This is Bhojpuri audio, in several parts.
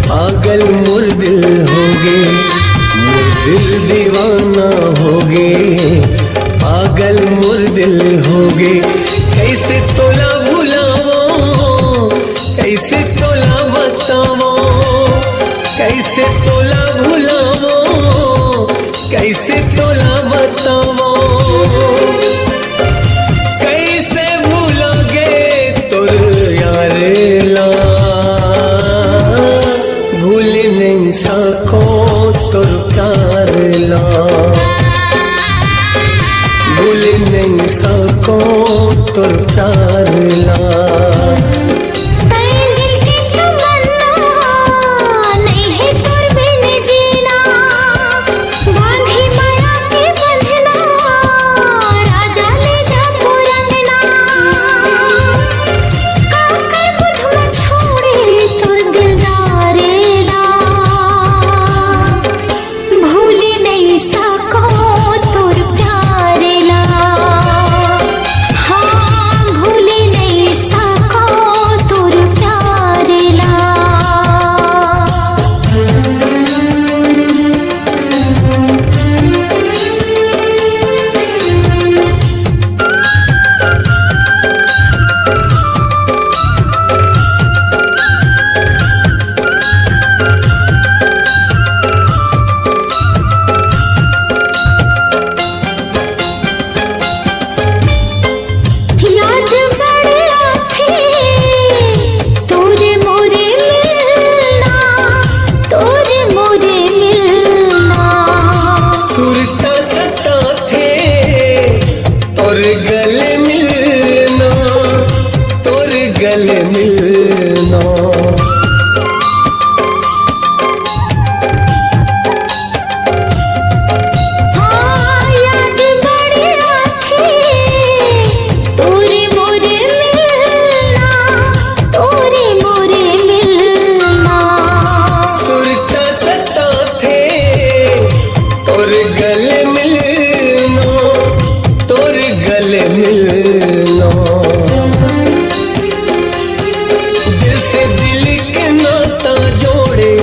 पागल मोर दिल होगे, मोर दिल दीवाना होगे, पागल मोर दिल होगे। कैसे तोला भुलावो, कैसे तोला बतावो, कैसे तोला भुलावो, कैसे तोला बतावो। कैसे भूलोगे तोर यारेला, भूल नहीं सको तोर प्यारेला, भूल नहीं सको तोर प्यारेला। गले मिलना हाँ याद बड़ी आथी तोरे मोरे मिलना, तोरे मोरे मिलना। सुरता सता थे तोर गले मिलना, तोर गले मिलना। दिल के नाता जोड़े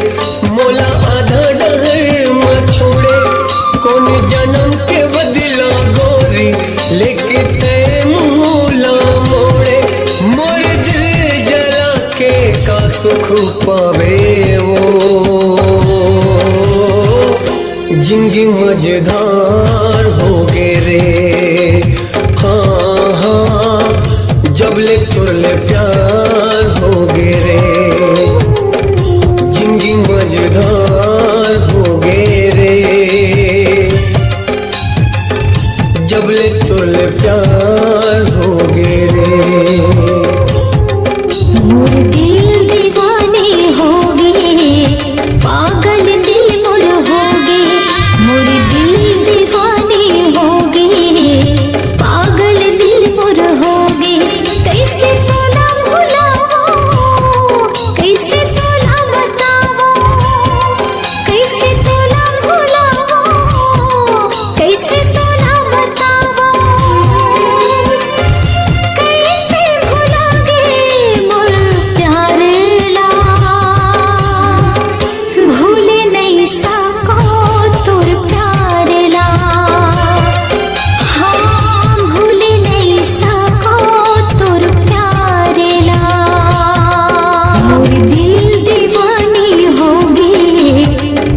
मोला आधा डहर म छोड़े, कौन जन्म के बदला गोरी लेके तय मूला मोड़े। मोर दिल जला के का सुख पावे वो, जिंदगी मजेदार हो गे रे। हाँ हाँ जब ले तुरले प्यार हो गे रे, जिंदगी मजेदार हो गे रे। जब ले तुरले प्यार हो गे रे। मोर दिल दीवाने होगे, पागल दिल मोर होगे। मोर दिल दीवाने होगे, पागल दिल मोर होगे। कैसे तोला भुलावो, कैसे तोला बतावो, कैसे तोला भुलावो, कैसे तोला बतावो। कैसे भुलागे मोर प्यारेला, भूल नहीं सको तोर प्यारेला। हाँ भूल नहीं सको तोर प्यारेला। मोर दिल दीवानी होगे,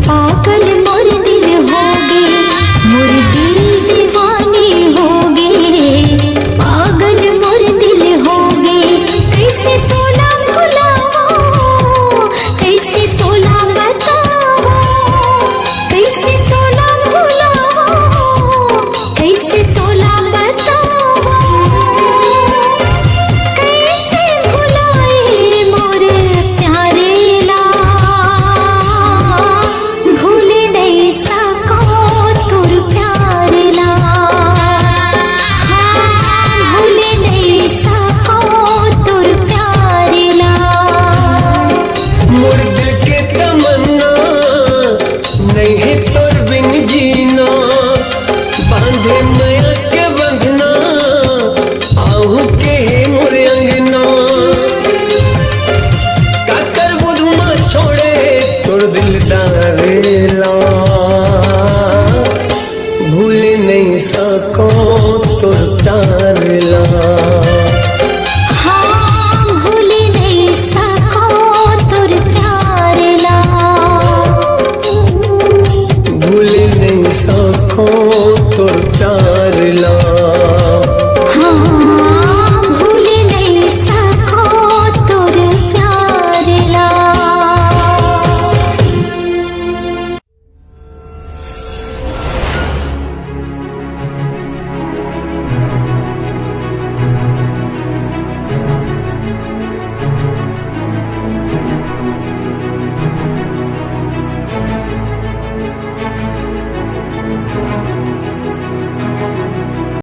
पागल मोर दिल होगे। मोर दिल दीवानी होगे, पागल मोर दिल होगे। कैसे तोला भुलावो, कैसे तोला बतावो, कैसे तोला भुलावो, कैसे तोला बतावो। कैसे भुलाए मोर प्यारेला, भूल नहीं सको तोर प्यारेला। हाँ भूल नहीं सको तोर प्यारेला। मोर